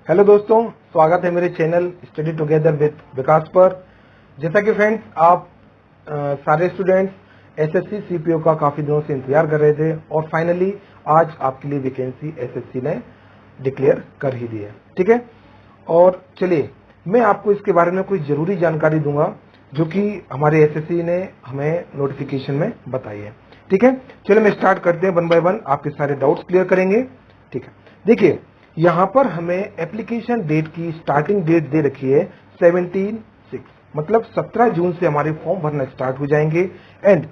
Hello दोस्तों, स्वागत है मेरे चैनल स्टडी टुगेदर विद विकास पर। जैसा कि फ्रेंड्स आप सारे स्टूडेंट्स एसएससी सीपीओ का काफी दिनों से इंतजार कर रहे थे और फाइनली आज आपके लिए वैकेंसी एसएससी ने डिक्लेयर कर ही दी है। ठीक है, और चलिए मैं आपको इसके बारे में कोई जरूरी जानकारी दूंगा जो कि हमारे एसएससी ने हमें नोटिफिकेशन में बताई है। ठीक है, चलिए मैं स्टार्ट करते हैं, वन बाय वन आपके सारे डाउट्स क्लियर करेंगे। ठीक है, देखिए यहाँ पर हमें एप्लीकेशन डेट की स्टार्टिंग डेट दे रखी है 17/6, मतलब 17 जून से हमारे फॉर्म भरना स्टार्ट हो जाएंगे एंड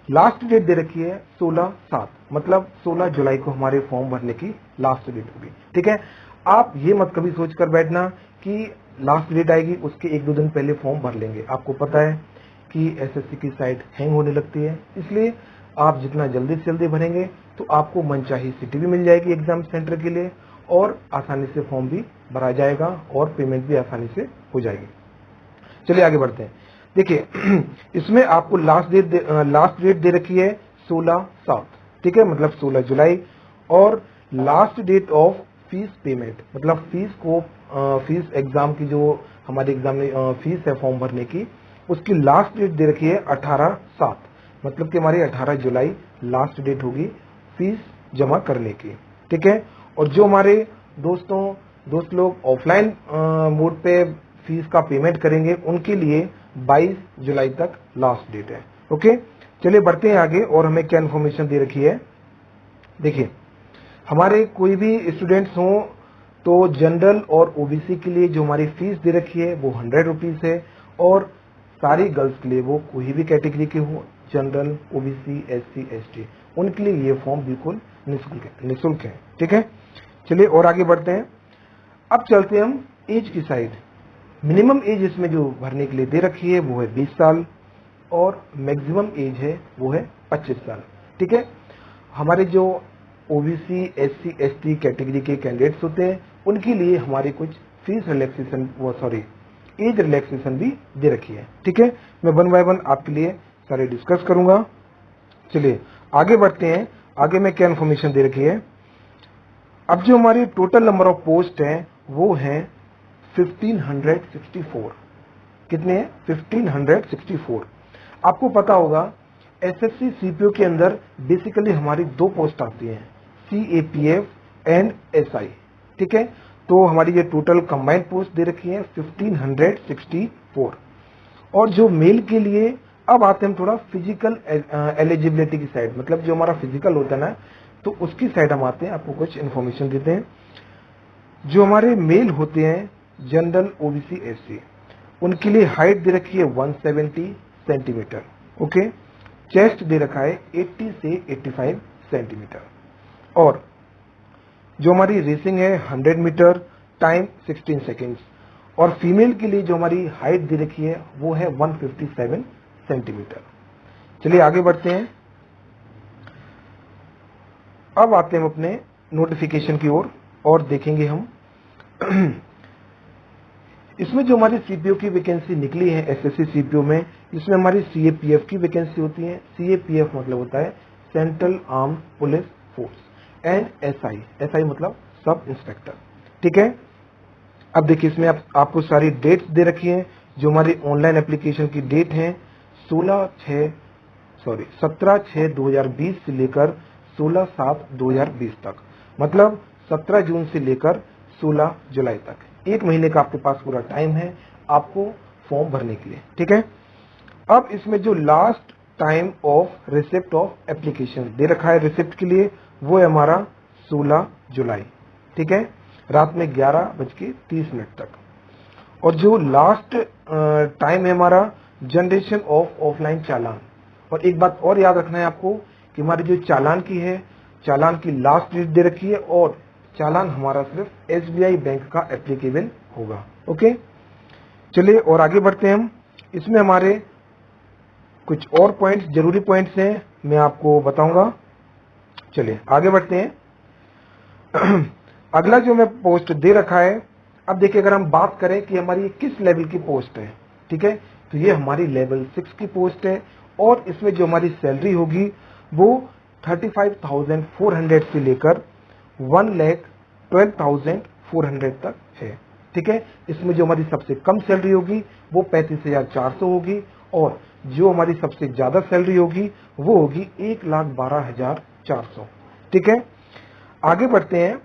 लास्ट डेट दे रखी है 16/7, मतलब 16 जुलाई को हमारे फॉर्म भरने की लास्ट डेट होगी। ठीक है, आप ये मत कभी सोच कर बैठना कि लास्ट डेट आएगी उसके 1-2 दिन पहले फॉर्म भर लेंगे। आपको पता है कि एसएससी की साइट हैंग होने लगती है, इसलिए आप जितना जल्दी से जल्दी भरेंगे तो आपको मनचाही सिटी भी मिल जाएगी एग्जाम सेंटर के लिए और आसानी से फॉर्म भी भरा जाएगा और पेमेंट भी आसानी से हो जाएगी। चलिए आगे बढ़ते हैं। देखिए इसमें आपको लास्ट डेट दे रखी है 16/7, ठीक है, मतलब 16 जुलाई, और last date of fees payment, मतलब फीस एग्जाम की जो हमारी एग्जाम में फीस है फॉर्म भरने की, उसकी लास्ट डेट दे रखी है 18/7, मतलब कि हमारी 18 जुलाई लास्ट डेट होगी फीस जमा करने की। ठीक है, और जो हमारे दोस्त लोग ऑफलाइन मोड पे फीस का पेमेंट करेंगे उनके लिए 22 जुलाई तक लास्ट डेट है। ओके, चलिए बढ़ते हैं आगे और हमें क्या इन्फॉर्मेशन दे रखी है। देखिए हमारे कोई भी स्टूडेंट्स हों तो जनरल और ओबीसी के लिए जो हमारी फीस दे रखी है वो 100 रुपीज है, और सारी गर्ल्स के लिए वो कोई भी कैटेगरी के हो, जनरल, ओबीसी, एससी, एसटी, उनके लिए ये फॉर्म बिल्कुल निःशुल्क है। ठीक है, चलिए और आगे बढ़ते हैं। अब चलते हैं हम एज की साइड। मिनिमम एज इसमें जो भरने के लिए दे रखी है वो है 20 साल और मैक्सिमम एज है वो है 25 साल। ठीक है, हमारे जो ओबीसी, एससी, एसटी कैटेगरी के कैंडिडेट्स होते हैं उनके लिए हमारी कुछ फीस रिलैक्सेशन एज रिलैक्सेशन भी दे रखी है। ठीक है, मैं वन बाय वन आपके लिए सारे डिस्कस करूंगा। चलिए आगे बढ़ते हैं। आगे में क्या इन्फॉर्मेशन दे रखी है। अब जो हमारी टोटल नंबर ऑफ पोस्ट है वो है 1564। कितने हैं? 1564। आपको पता होगा एसएससी सीपीओ के अंदर बेसिकली हमारी 2 पोस्ट आती हैं, सीएपीएफ एंड एसआई। ठीक है, तो हमारी ये टोटल कंबाइंड पोस्ट दे रखी है 1564। और जो मेल के लिए अब आते हैं थोड़ा फिजिकल एलिजिबिलिटी की साइड, मतलब जो हमारा फिजिकल होता है ना, तो उसकी साइड हम आते हैं, आपको कुछ इन्फॉर्मेशन देते हैं। जो हमारे मेल होते हैं जनरल, ओबीसी, एससी, उनके लिए हाइट दे रखी है 170 सेंटीमीटर। ओके, चेस्ट दे रखा है 80 से 85 सेंटीमीटर, और जो हमारी रेसिंग है 100 मीटर, टाइम 16 सेकेंड्स, और फीमेल के लिए जो हमारी हाइट दे रखी है वो है 157 सेंटीमीटर। चलिए आगे बढ़ते हैं। अब आते हैं हम अपने नोटिफिकेशन की ओर और देखेंगे हम इसमें जो हमारी सीपीओ की वैकेंसी निकली है एसएससी सीपीओ में, इसमें हमारी सीएपीएफ की वैकेंसी होती है। सीएपीएफ मतलब होता है central arm police force, and SI मतलब सब इंस्पेक्टर। ठीक है, अब देखिए इसमें आपको सारी डेट्स दे रखी है। जो हमारी ऑनलाइन एप्लीकेशन की डेट है 17/6/2020 से लेकर 16/7/2020 तक, मतलब 17 जून से लेकर 16 जुलाई तक, 1 महीने का आपके पास पूरा टाइम है आपको फॉर्म भरने के लिए। ठीक है, अब इसमें जो last time of receipt of application दे रखा है रिसिप्ट के लिए वो है हमारा 16 जुलाई। ठीक है, रात में 11:30 तक। और जो लास्ट टाइम है हमारा जनरेशन ऑफ ऑफलाइन चालान। और एक बात और याद रखना है आपको कि हमारी जो चालान की है, चालान की लास्ट डेट दे रखी है और चालान हमारा सिर्फ एसबीआई बैंक का एप्लीकेबल होगा। ओके, चलिए और आगे बढ़ते हैं हम। इसमें हमारे कुछ और पॉइंट्स, जरूरी पॉइंट्स हैं, मैं आपको बताऊंगा। चलिए आगे बढ़ते हैं। अगला जो मैं पोस्ट दे रखा है, अब देखिए अगर हम बात करें कि हमारी किस लेवल की पोस्ट है, ठीक है, तो ये हमारी लेवल 6 की पोस्ट है और इसमें जो हमारी सैलरी होगी वो 35,400 से लेकर 1,12,400 तक है। ठीक है। इसमें जो हमारी सबसे कम सैलरी होगी वो 35,400 होगी और जो हमारी सबसे ज्यादा सैलरी होगी वो होगी 1,12,400। ठीक है, आगे बढ़ते हैं।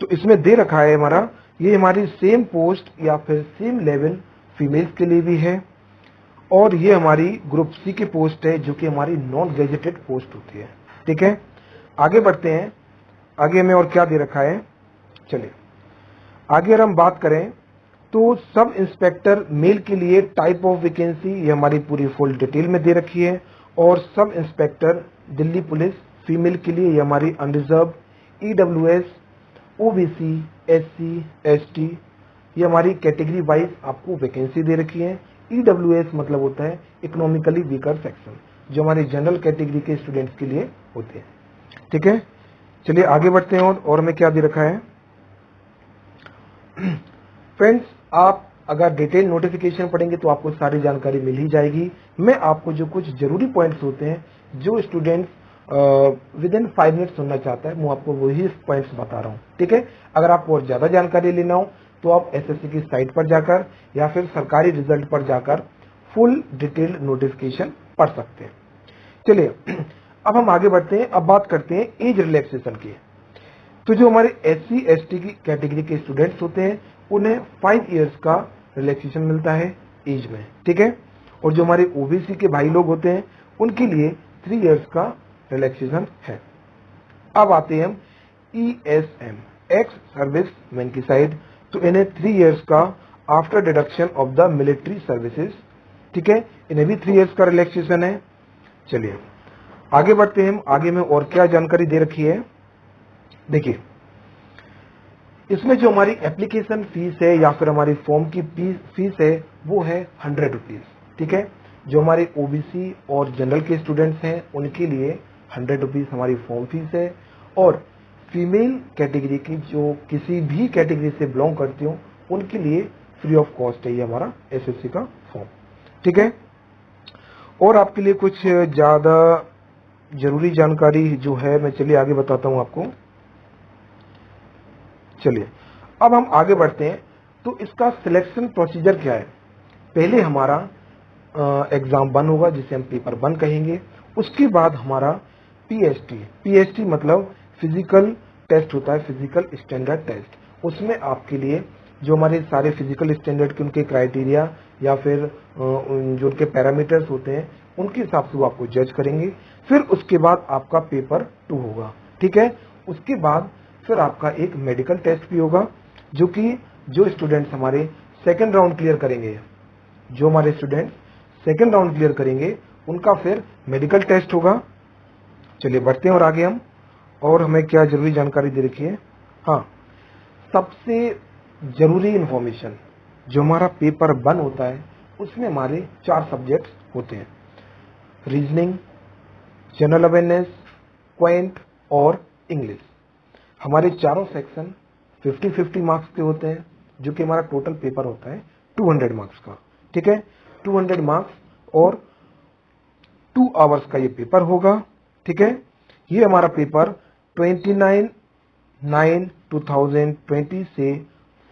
तो इसमें दे रखा है हमारा, ये हमारी सेम पोस्ट या फिर सेम लेवल फीमेल्स के लिए भी है और ये हमारी ग्रुप सी की पोस्ट है जो कि हमारी नॉन ग्रेजुएटेड पोस्ट होती है। ठीक है, आगे बढ़ते हैं। आगे में और क्या दे रखा है, चलिए आगे अगर हम बात करें तो सब इंस्पेक्टर मेल के लिए टाइप ऑफ वैकेंसी ये हमारी पूरी फुल डिटेल में दे रखी है और sub inspector Delhi police female के लिए ये हमारी unreserved, EWS, OBC, SC, ST ये हमारी कैटेगरी वाइज आपको वैकेंसी दे रखी है। EWS मतलब होता है इकोनॉमिकली वीकर सेक्शन, जो हमारी जनरल कैटेगरी के स्टूडेंट्स के लिए होते हैं। ठीक है, चलिए आगे बढ़ते हैं और हमें क्या दे रखा है। फ्रेंड्स, आप अगर डिटेल नोटिफिकेशन पढ़ेंगे तो आपको सारी जानकारी मिल ही जाएगी। मैं आपको जो कुछ जरूरी पॉइंट्स होते हैं जो स्टूडेंट्स विद इन 5 मिनट सुनना चाहता है, मैं आपको वही पॉइंट्स बता रहा हूँ। ठीक है, अगर आपको और ज्यादा जानकारी लेना हो तो आप SSC की साइट पर जाकर या फिर सरकारी रिजल्ट पर जाकर फुल डिटेल नोटिफिकेशन पढ़ सकते हैं। चलिए अब हम आगे बढ़ते हैं। अब बात करते हैं एज रिलैक्सेशन की। तो जो हमारे SC ST की कैटेगरी के स्टूडेंट्स होते हैं उन्हें 5 इयर्स का रिलैक्सेशन मिलता है एज में। ठीक है, और जो हमारे OBC के भाई लोग होते हैं उनके लिए 3 इयर्स का रिलैक्सेशन है। अब आते हैं हम ESM, एक्स सर्विस मैन की साइड। तो इन्हें 3 इयर्स का after deduction of the military services. ठीक है, इन्हें भी 3 इयर्स का रिलैक्सेशन है। चलिए आगे बढ़ते हैं। आगे में और क्या जानकारी दे रखी है, देखिए इसमें जो हमारी एप्लीकेशन फीस है या फिर हमारी फॉर्म की फीस है वो है 100 रुपीज। ठीक है, जो हमारे OBC और जनरल के स्टूडेंट्स हैं उनके लिए 100 रुपीज हमारी फॉर्म फीस है और फीमेल कैटेगरी की जो किसी भी कैटेगरी से बिलोंग करती हो उनके लिए फ्री ऑफ कॉस्ट है ये हमारा SSC का फॉर्म। ठीक है, और आपके लिए कुछ ज्यादा जरूरी जानकारी जो है मैं चलिए आगे बताता हूं आपको। चलिए अब हम आगे बढ़ते हैं। तो इसका सिलेक्शन प्रोसीजर क्या है, पहले हमारा एग्जाम 1 होगा जिसे हम पेपर 1 कहेंगे। उसके बाद हमारा PST मतलब फिजिकल टेस्ट होता है, फिजिकल स्टैंडर्ड टेस्ट। उसमें आपके लिए जो हमारे सारे फिजिकल स्टैंडर्ड के उनके क्राइटेरिया या फिर जो उनके पैरामीटर्स होते हैं उनके हिसाब से वो आपको जज करेंगे। फिर उसके बाद आपका पेपर 2 होगा। ठीक है, उसके बाद फिर आपका एक मेडिकल टेस्ट भी होगा जो कि जो स्टूडेंट्स हमारे सेकंड राउंड क्लियर करेंगे, जो हमारे स्टूडेंट्स सेकंड राउंड क्लियर करेंगे उनका फिर मेडिकल टेस्ट होगा। चलिए बढ़ते हैं और आगे हम, और हमें क्या जरूरी जानकारी दे रखी है। हाँ, सबसे जरूरी इंफॉर्मेशन, जो हमारा पेपर 1 होता है उसमें हमारे 4 सब्जेक्ट्स होते हैं, रीजनिंग, जनरल अवेयरनेस, क्वेंट और इंग्लिश। हमारे चारों सेक्शन 50-50 मार्क्स के होते हैं जो कि हमारा टोटल पेपर होता है 200 मार्क्स का। ठीक है, 200 मार्क्स और 2 आवर्स का ये पेपर होगा। ठीक है, ये हमारा पेपर 29/9/2020 से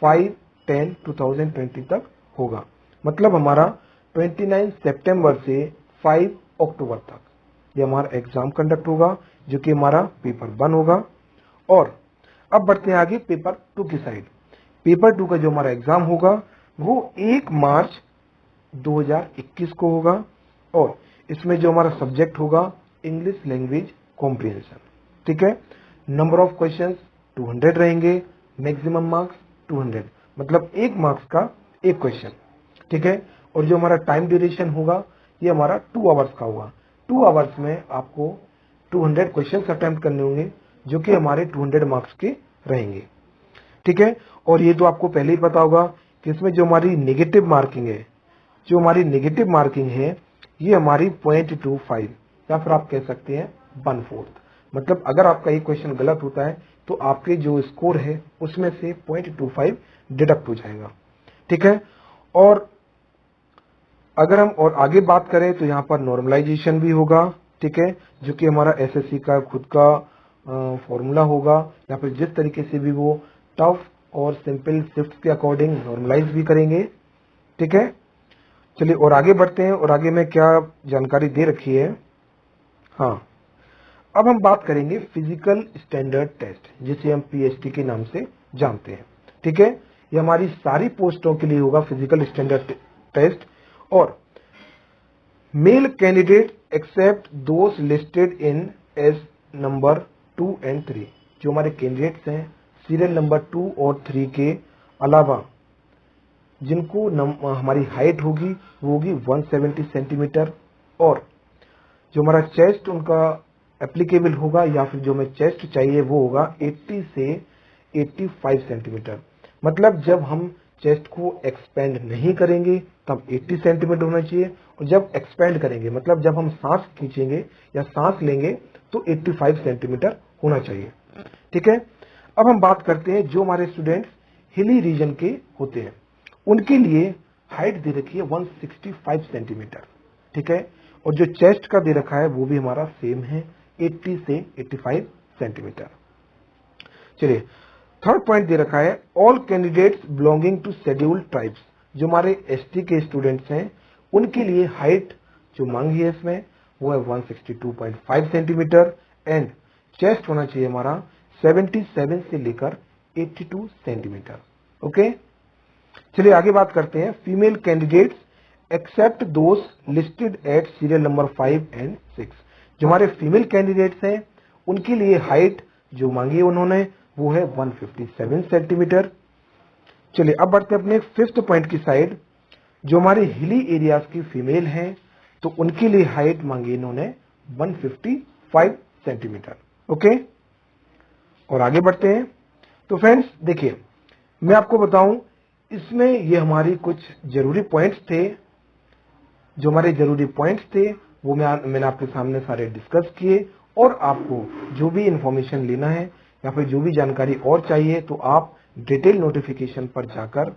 5/10/2020 तक होगा। मतलब हमारा 29 सितंबर से 5 अक्टूबर तक ये हमारा एग्जाम कंडक्ट होगा जो कि हमारा पेपर 1 होगा। और अब बढ़ते हैं आगे पेपर 2 की साइड। पेपर 2 का जो हमारा एग्जाम होगा वो 1 मार्च 2021 को होगा और इसमें जो हमारा सब्जेक्ट होगा इंग्लिश लैंग्वेज कॉम्प्रिहेंशन। ठीक है, नंबर ऑफ क्वेश्चंस 200 रहेंगे, मैक्सिमम मार्क्स 200, मतलब 1 मार्क्स का 1 क्वेश्चन। ठीक है, और जो हमारा टाइम ड्यूरेशन होगा ये हमारा 2 आवर्स का होगा। 2 आवर्स में आपको 200 क्वेश्चंस अटेम्प्ट करने होंगे जो कि हमारे 200 मार्क्स के रहेंगे। ठीक है, और ये तो आपको पहले ही पता होगा कि इसमें जो हमारी नेगेटिव मार्किंग है, जो हमारी नेगेटिव मार्किंग है ये हमारी 0.25 या फिर आप कह सकते हैं 1/4। मतलब अगर आपका एक क्वेश्चन गलत होता है तो आपके जो स्कोर है उसमें से 0.25 डिडक्ट हो जाएगा। ठीक है, और अगर हम और आगे बात करें तो यहाँ पर नॉर्मलाइजेशन भी होगा। ठीक है, जो कि हमारा SSC का खुद का फॉर्मूला होगा या फिर जिस तरीके से भी वो टफ और सिंपल शिफ्ट के अकॉर्डिंग नॉर्मलाइज भी करेंगे। ठीक है, चलिए और आगे बढ़ते हैं। और आगे में क्या जानकारी दे रखी है, हाँ, अब हम बात करेंगे फिजिकल स्टैंडर्ड टेस्ट, जिसे हम पीएसटी के नाम से जानते हैं। ठीक है, ये हमारी सारी पोस्टों के लिए होगा फिजिकल स्टैंडर्ड टेस्ट। और male candidate except those listed in S number 2 and 3, जो हमारे कैंडिडेट्स हैं सीरियल नंबर 2 और 3 के अलावा, जिनको हमारी हाइट होगी वो होगी 170 सेंटीमीटर, और जो हमारा चेस्ट उनका एप्लीकेबल होगा या फिर जो हमें चेस्ट चाहिए वो होगा 80 से 85 सेंटीमीटर। मतलब जब हम चेस्ट को एक्सपेंड नहीं करेंगे तब 80 सेंटीमीटर होना चाहिए, और जब एक्सपेंड करेंगे मतलब जब हम सांस खींचेंगे या सांस लेंगे तो 85 सेंटीमीटर होना चाहिए। ठीक है, अब हम बात करते हैं जो हमारे स्टूडेंट्स हिली रीजन के होते हैं, उनके लिए हाइट दे रखी है 165 सेंटीमीटर। ठीक है, और जो चेस्ट का दे रखा है वो भी हमारा सेम है 80 से 85 सेंटीमीटर। चलिए, थर्ड पॉइंट दे रखा है all candidates belonging to scheduled tribes, जो हमारे एसटी के स्टूडेंट्स हैं उनके लिए हाइट जो मांगी है इसमें वो है 162.5 सेंटीमीटर, एंड चेस्ट होना चाहिए हमारा 77 से लेकर 82 सेंटीमीटर। ओके, चलिए आगे बात करते हैं female candidates except those listed at serial number 5 and 6, जो हमारे फीमेल कैंडिडेट्स हैं उनके लिए हाइट जो मांगी है उन्होंने वो है 157 सेंटीमीटर। चलिए अब बढ़ते हैं अपने फिफ्थ पॉइंट की साइड, जो हमारे हिली एरियाज की फीमेल हैं तो उनके लिए हाइट मांगी इन्होंने 155 सेंटीमीटर। ओके, और आगे बढ़ते हैं। तो फ्रेंड्स देखिए, मैं आपको बताऊं इसमें ये हमारी कुछ जरूरी पॉइंट्स थे, जो हमारे जरूरी पॉइंट्स थे वो मैंने आपके सामने सारे डिस्कस किए, और आपको जो भी इंफॉर्मेशन लेना है या फिर जो भी जानकारी और चाहिए तो आप डिटेल नोटिफिकेशन पर जाकर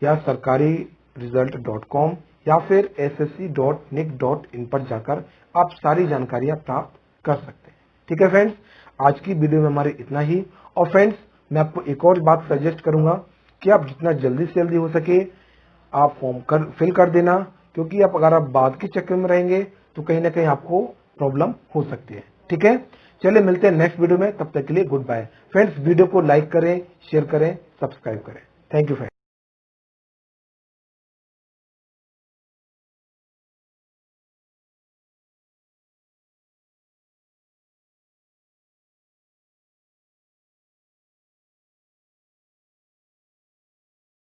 या sarkariresult.com या फिर ssc.nic.in पर जाकर आप सारी जानकारियां प्राप्त कर सकते हैं। ठीक है फ्रेंड्स, आज की वीडियो में हमारे इतना ही। और फ्रेंड्स मैं आपको एक और बात सजेस्ट करूंगा कि आप जितना जल्दी से जल्दी हो सके आप फॉर्म फिल कर देना, क्योंकि आप अगर आप बाद के चक्कर में रहेंगे तो कहीं ना कहीं आपको प्रॉब्लम हो सकती है। ठीक है, चलिए मिलते हैं नेक्स्ट वीडियो में, तब तक के लिए गुड बाय। फ्रेंड्स वीडियो को लाइक करें, शेयर करें, सब्सक्राइब करें। Thank you friends.